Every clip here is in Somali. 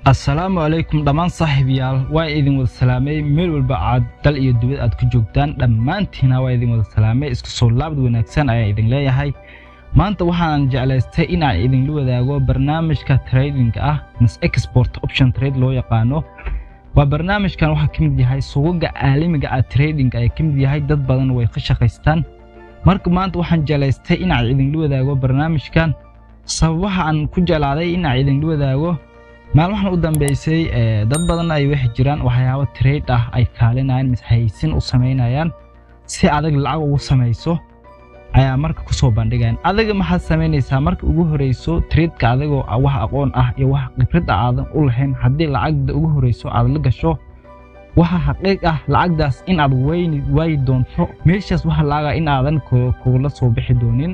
السلام عليكم دمان صاحبيال وايدين wada salaamay meel walba aad dal iyo dibad aad ku joogtaan dhamaantiina waaidin wada salaamay isku soo laabad wanaagsan ayaa idin leeyahay maanta waxaan jeclaystay in aan idin la wadaago barnaamijka trading ah mis export option trade loo yaqaano waa barnaamijkan waxa kamid yahay suuqa caalamiga ah trading ay kamid yahay dad badan way ka shaqeystaan marka maanta waxaan jeclaystay in aan idin la wadaago barnaamijkan sababaha aan ku jeclaaday in aan idin la wadaago maalmahan u dambeysay dad badan ay wax jiraan waxyaabo trade ah ay kaalinayaan misxaysin u sameynayaan si adag lacag ugu sameyso ayaa marka ku soo bandhigeen adiga maxaa sameynaysaa marka ugu horeyso trade-ka adigoo wax aqoon ah iyo wax khibrad ah u lahayn hadii lacagda ugu horeyso aad la gasho waxa xaqiiq ah lacagdaas in aad way doonto meeshaas waxa laaga in aadan kula soo bixi doonin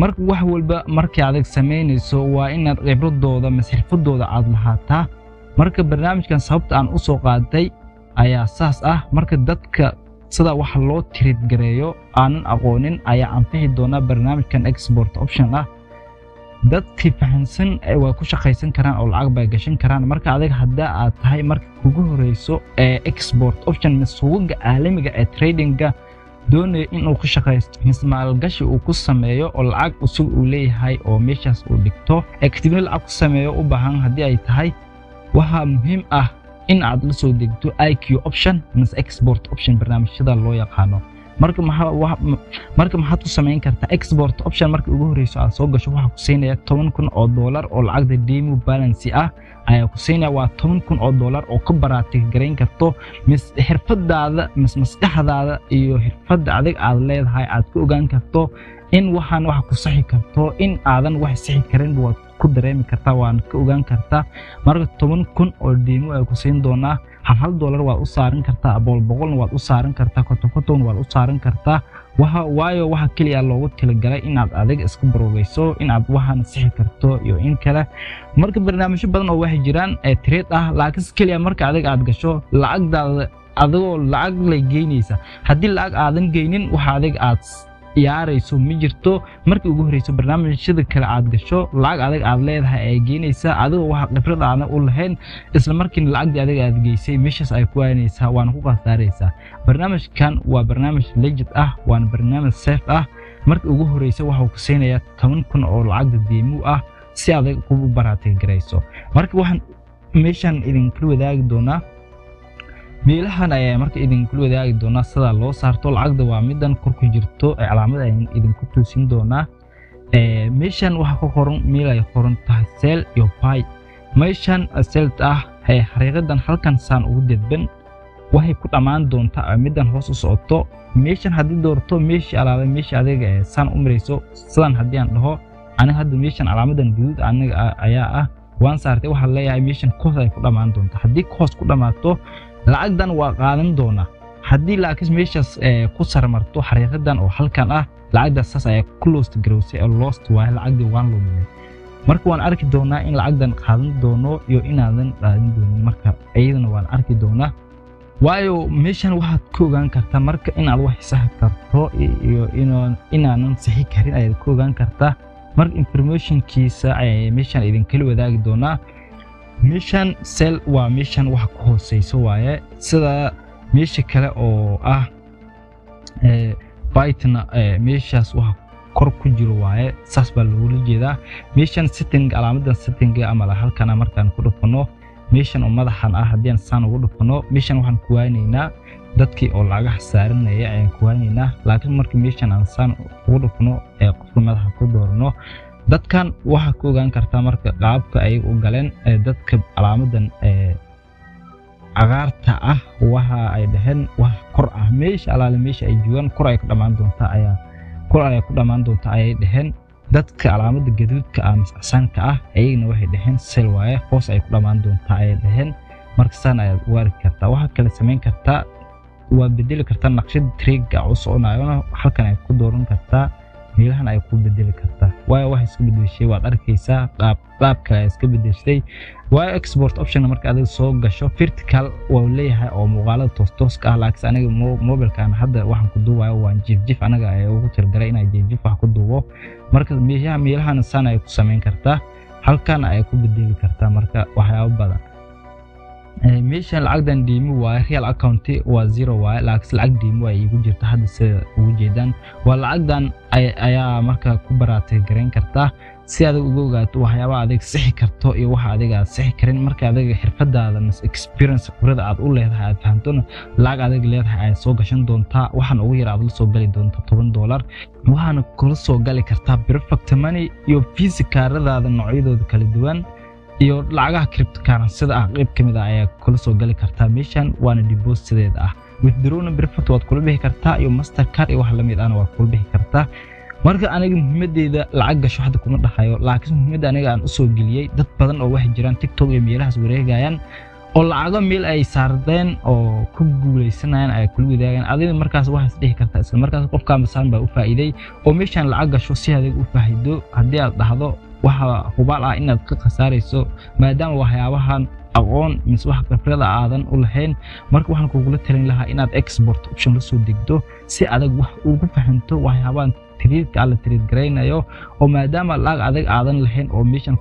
marka wax walba markii adag sameynayso waa inaad khibradooda mas'irfadooda aad lahaataa marka barnaamijkan sababta aan u soo qaaday ayaa saas ah marka dadka sida wax loo trade gareeyo aanan aqoonin ayaa anfixi doona barnaamijkan export option ah dadkii fahansan way ku shaqeysan karaan oo lacag bay gashan karaan marka adag hadaa aad tahay marka ugu horeyso export option suuqa caalamiga ee trading-ga doonay in uu ku shaqeysto mismaal gashi uu ku sameeyo oo lacag usug uu leeyahay oo meeshaas uu dhigto actively lacag ku sameeyo u baahan hadii ay tahay waxa muhiim ah in aad la soo degto IQ option mis export option barnaamijyada loo yaqaano marka maxaad ku sameyn kartaa export option marka ugu horeyso aad soo gasho waxa ku siinaya $10,000 oo lacagta demo balance ah ayaa ku siinaya waa $10,000 oo ka baraatay gareyn karto mis xirfadaada mis maskaxdaada iyo xirfada adag aad leedahay aad ku ogaan karto in waxaan wax ku saxi karto in aadan wax saxi karin waad ku dareemi kartaa waan ka ogaan kartaa marka 10,000 oo demo ay ku siin doonaa $1 waad u saaran kartaa $100 waad u saaran kartaa $50 waad u saaran kartaa waayo waxa kaliya loogu talagalay in aad adag iska barogeyso in aad waxaan saxi karto iyo in kale marka barnaamijyo badan oo wax jiraan ee trade ah laakiin kaliya marka adag aad gasho lacagdaada adoo lacag la geynaysa hadii lacag aadan geynin waxa adag aad yaarayso ma jirto markii ugu horeyso barnaamijyada kale aad gasho lacag adag aad leedahay ay geynaysa adoo wax khibrad aan u lahayn isla markiina lacagdi adag aad geysay meeshaas ay ku aanaysaa waan ku qasaaraysaa barnaamijkan waa barnaamij legit ah waan barnaamij safe ah markii ugu horeyso waxa uu ku siinaya 10,000 oo lacagda demo ah si adag ku baraatay gareyso marka waxaan meeshan idin kala wadaagi doonaa meelahan ayaa marka idin kula wadaagi doona sida loo saarto lacagda waa midan kor ku jirto calaamada ay idin ku toosin doona meeshan waxa ku qoran meel ay qoran tahay sell iyo buy meeshan sell ah xariiqadan halkan saan ugu dadban waxay ku dhamaan doontaa midan hoos u socoto meeshan hadii doorto meeshii alaaba meeshii adiga saan u mareyso sidan hadii aan dhaho aniga hadda meeshan calaamadan guud aniga ayaa ah waan saartay waxa leeyahay meeshan koos ay ku dhamaan doontaa hadii koos ku dhamaato lacagdan waa qaadan doona hadii laakiin meeshaas ku sarmarto xariiqadan oo halkan ah lacagdaas saas ay closed growth oo lost waa lacagdi waan lumay marka waan arki doonaa in lacagdan qaadan doono iyo inaadan qaadan doonin marka ayadana waan arki doonaa waayo meeshan waxaad ku ogaan kartaa marka in aad wax sax karto iyo inaanan saxi karin ayaad ku ogaan kartaa marka information-kiisa ay meeshan idin kala wadaagi doonaa meeshan sell waa meeshan wax ku hooseyso waaye sida meesha kale oo ah bytena meeshaas wax kor ku jiro waaye saas baa loola jeedaa meeshan setting calaamadan setting ama halkan markaan ku dhufano meeshan oo madaxan ah hadii aan saan ugu dhufano meeshan waxaan ku waaneynaa dadkii oo lacag xasaarinaya ayaan ku waaneynaa laakiin markii meeshan aan saan ugu dhufano qofka madaxa ku doorno dadkan waxa ku ogaan kartaa marka qaabka ay u galeen dadka calaamadan cagaarta ah waxa ay dhahan wax kor ah meesha alaale meesha ay joogan kor ay ku dhamaan doontaa ayay dhahan dadka calaamada gaduudka ah misaanka ah ayagana waxay dhahan sell waaye hoos ay ku dhamaan doontaa ayay dhahan marka saan ayaad u arki kartaa waxa kale sameyn kartaa waa bedeli kartaa naqshad trade-ga cusubnaayona halkan ay ku dooran kartaa meelahan ay ku bedeli kartaa waayo wax iska bedeshay waad arkaysaa qaab kale iska bedeshay waayo export option marka aad soo gasho vertical waa leeyahay oo muuqaalada toos ah laakiin aniga mobilkan hadda waxaan ku duubayo waan jif anaga ay ugu tirgalay inay jif wax ku duubo marka meelahan saan ay ku sameyn kartaa halkan ay ku bedeli kartaa marka waxyaabo badan meeshan lacagdan diimi waa real account waa 0 waa laakiin lacag diimi waa igu jirta hadda sida ugu jeedaan waa lacagdan ayaa marka ku baraatay gareyn kartaa si aad ugu ogaato waxyaabaha adeeg sixi karto iyo waxa adeeg aad sixi karin marka adeeg xirfadaada mas experience khibrada aad u leedahay aad fahamtona lacag adeeg leedahay ay soo gashan doontaa waxaan ugu yar aad la soo gali doontaa $10 waxaana kula soo gali kartaa perfect money iyo fiisikaradaada noocyadooda kala duwan iyo lacagaha cryptocurrency ah qayb kamid ah ayaa kula soo gali kartaa meeshan waana deposit ah withdrawna perfect waad kula bixi kartaa iyo mastercard iyo wax la mid ah waad kula bixi kartaa marka aniga muhiimadeeda lacag gasho hadda kuma dhaxayo laakiin muhiimada aniga aan u soo galiyay dad badan oo wax jiraan TikTok iyo meelahaas wareegayaan oo lacaga meel ay saardeen oo ku guuleysanayaan ay kula wadaagaan adiga markaas waxaas dhigi kartaa isla markaas qofka masaan baa u faa'iiday oo meeshan lacag gasho si adeeg u faa'iido hadii aad dhahdo waxa hubaal ah inaad ka qasaarayso maadaama waxyaabahan aqoon mis wax khibrad aadan u lahayn marka waxaan kugu talin lahaa inaad export option la soo degto si adag wax ugu fahanto waxyaabahan trade ala trade gareynayo oo maadaama lacag adag aadan lahayn oo meeshan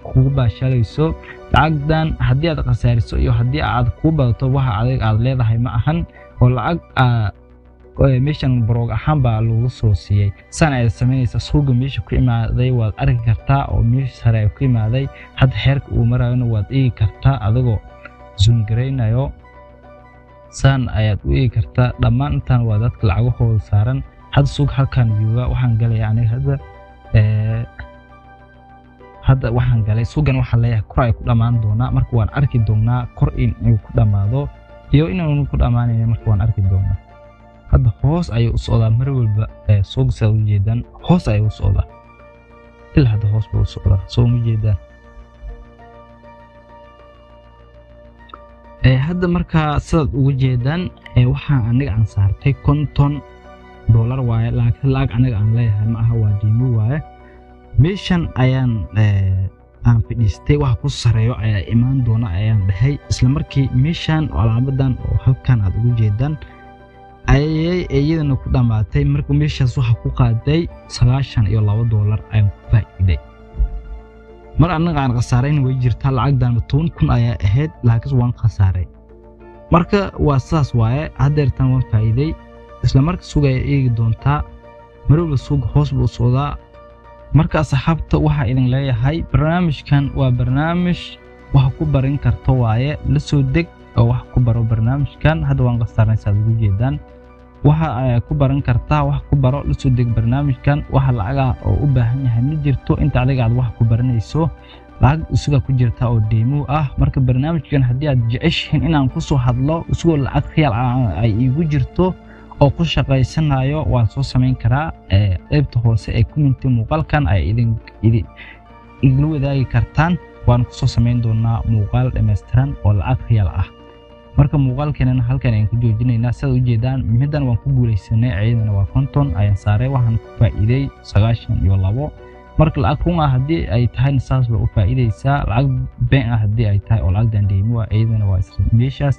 kugu baashalayso lacagdan hadii aad qasaariso iyo hadii aad ku badato waxa adag aad leedahay ma ahan oo lacag meeshan broog ahaan baa lagu soo siiyay san ay sameynaysa suuqa meesha ku imaaday waad arki kartaa oo meesha sare ku imaaday had heerka uu marayna waad eegi kartaa adigoo zoom gareynayo san ayaad u eegi kartaa dhammaan intaan waa dadka lacagahooda saaran had suuq halkan jooga waxaan galay aniga hadda waxaan galay suuqan waxa leeyahay kor ay ku dhamaan doonaa marka waan arki doonaa kor in uu ku dhamaado iyo inuu ku dhamaanayo marka waan arki doonaa hadda hoos ayuu u socdaa mar walba suuq soo jeedan hoos ayuu u socdaa ilaa hadda hoos buu u socdaa soo ma jeedaan hadda marka sidaad ugu jeedaan waxaan aniga aan saartay $50 waaye laakiin lacag aniga aan leeyahay ma aha waa diimo waaye meeshan ayaan aan fadhiistay wax ku sareeyo ayaa imaan doona ayaan dhahay isla markii meeshan calaamadan oo halkan aad ugu jeedaan ayay iyadana ku dhamaatay markii meeshaas waxa ku qaaday $92 ayaan ku faa'iiday mar anaga aan qasaarayn way jirtaa lacagdan 10,000 ayaa ahayd laakiin waan qasaaray marka waa saas waaye hadeertan waan faa'iiday isla marka suuqa ay eegi doontaa marwalba suuq hoos buu socdaa marka asxaabta waxa idin leeyahay barnaamijkan waa barnaamij wax ku barin karto waaye la soo deg oo wax ku baro barnaamijkan hadda waan qasaarnaysaa ugu jeedaan waxa ay ku baran kartaa wax ku baro la soo deg barnaamijkan waxa lacaga oo u baahan yahay ma jirto inta adiga aad wax ku baranayso lacag isuga ku jirta oo demo ah marka barnaamijkan hadii aad jeceshiin inaan ku soo hadlo isuga lacag khiyaal ay igu jirto oo ku shaqeysanayo waan soo sameyn karaa qaybta hoose ee comment muuqaalkan ay idin iglu wadaagi kartaan waan ku soo sameyn doonaa muuqaal dhameystiran oo lacag khiyaal ah marka muuqaalkeena halkan aan ku joojinaynaa sida u jeedaan midan waan ku guuleysanay ciidana waa 50 ayaan saaray waxaan ku faa'iiday 92 marka lacag run ah hadii ay tahay saas loo faa'iideysaa lacag been ah hadii ay tahay oo lacag dandeemo ciidana waa meeshaas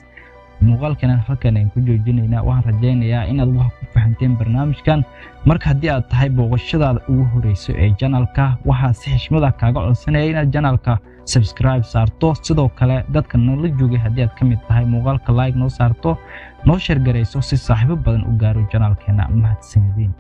muuqaalkeena halkan aan ku joojinaynaa waxaan rajaynayaa inaad wax ku fahanteen barnaamijkan marka hadii aad tahay booqashadaada ugu horeyso ee channelka waxa si xishmad ah kaaga codsanaya inaad channelka subscribe saarto sidoo kale dadka nala joogay hadii aad kamid tahay muuqaalka like noo saarto noo share gareyso si saaxiibo badan u gaaro channelkeena mahadsanidin